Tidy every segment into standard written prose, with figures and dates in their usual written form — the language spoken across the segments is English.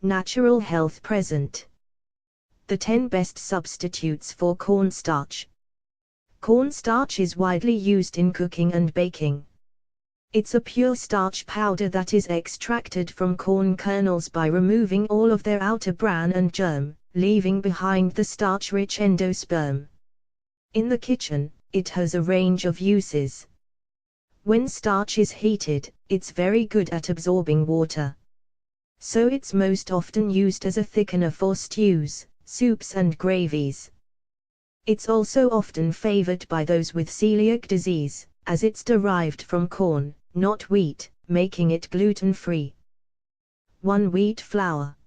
Natural health present. The 10 best substitutes for cornstarch. Cornstarch is widely used in cooking and baking. It's a pure starch powder that is extracted from corn kernels by removing all of their outer bran and germ, leaving behind the starch-rich endosperm. In the kitchen, it has a range of uses. When starch is heated, it's very good at absorbing water. So it's most often used as a thickener for stews, soups and gravies. It's also often favored by those with celiac disease, as it's derived from corn, not wheat, making it gluten-free. 1. Wheat flour.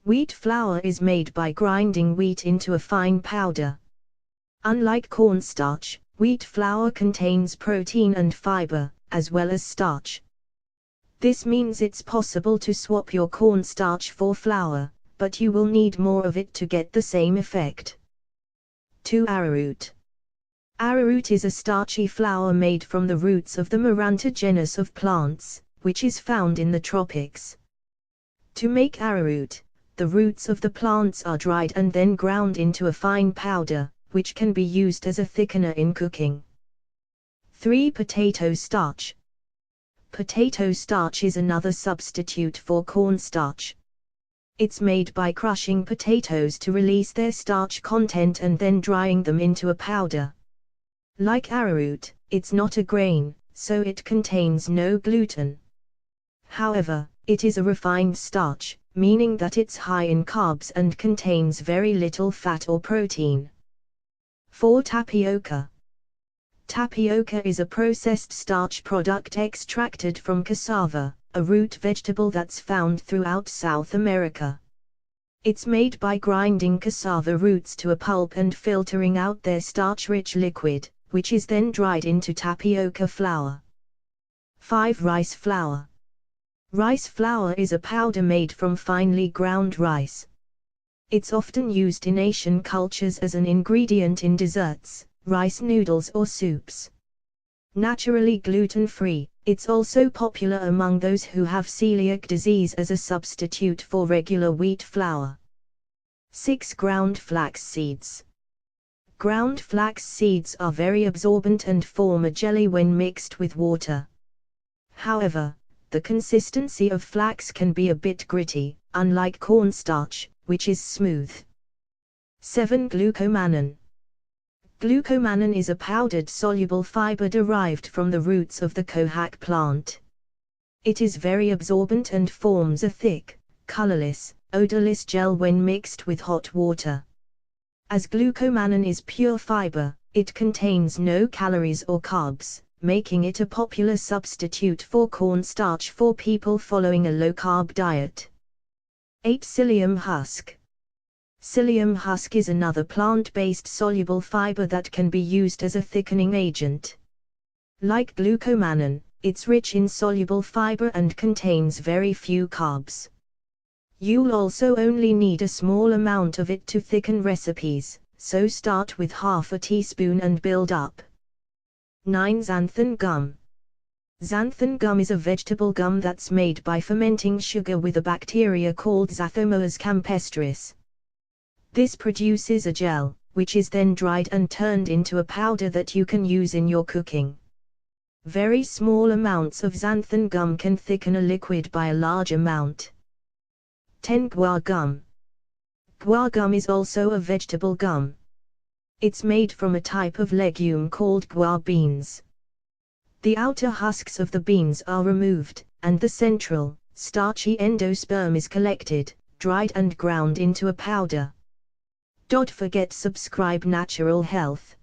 Wheat flour is made by grinding wheat into a fine powder. Unlike cornstarch, wheat flour contains protein and fiber, as well as starch. This means it's possible to swap your cornstarch for flour, but you will need more of it to get the same effect. 2. Arrowroot. Arrowroot is a starchy flour made from the roots of the Maranta genus of plants, which is found in the tropics. To make arrowroot, the roots of the plants are dried and then ground into a fine powder, which can be used as a thickener in cooking. 3. Potato starch. Potato starch is another substitute for cornstarch. It's made by crushing potatoes to release their starch content and then drying them into a powder. Like arrowroot, it's not a grain, so it contains no gluten. However, it is a refined starch, meaning that it's high in carbs and contains very little fat or protein. 4. Tapioca. Tapioca is a processed starch product extracted from cassava, a root vegetable that's found throughout South America. It's made by grinding cassava roots to a pulp and filtering out their starch-rich liquid, which is then dried into tapioca flour. 5. Rice flour. Rice flour is a powder made from finely ground rice. It's often used in Asian cultures as an ingredient in desserts, rice noodles or soups. Naturally gluten-free, it's also popular among those who have celiac disease as a substitute for regular wheat flour. 6. Ground flax seeds. Ground flax seeds are very absorbent and form a jelly when mixed with water. However, the consistency of flax can be a bit gritty, unlike cornstarch, which is smooth. 7. Glucomannan. Glucomannan is a powdered soluble fiber derived from the roots of the cohock plant. It is very absorbent and forms a thick, colorless, odorless gel when mixed with hot water. As glucomannan is pure fiber, it contains no calories or carbs, making it a popular substitute for cornstarch for people following a low-carb diet. 8. Psyllium husk. Psyllium husk is another plant-based soluble fiber that can be used as a thickening agent. Like glucomannan, it's rich in soluble fiber and contains very few carbs. You'll also only need a small amount of it to thicken recipes, so start with half a teaspoon and build up. 9. Xanthan gum. Xanthan gum is a vegetable gum that's made by fermenting sugar with a bacteria called Xanthomonas campestris. This produces a gel, which is then dried and turned into a powder that you can use in your cooking. Very small amounts of xanthan gum can thicken a liquid by a large amount. 10. Guar gum. Guar gum is also a vegetable gum. It's made from a type of legume called guar beans. The outer husks of the beans are removed, and the central, starchy endosperm is collected, dried and ground into a powder. Don't forget subscribe Natural Health.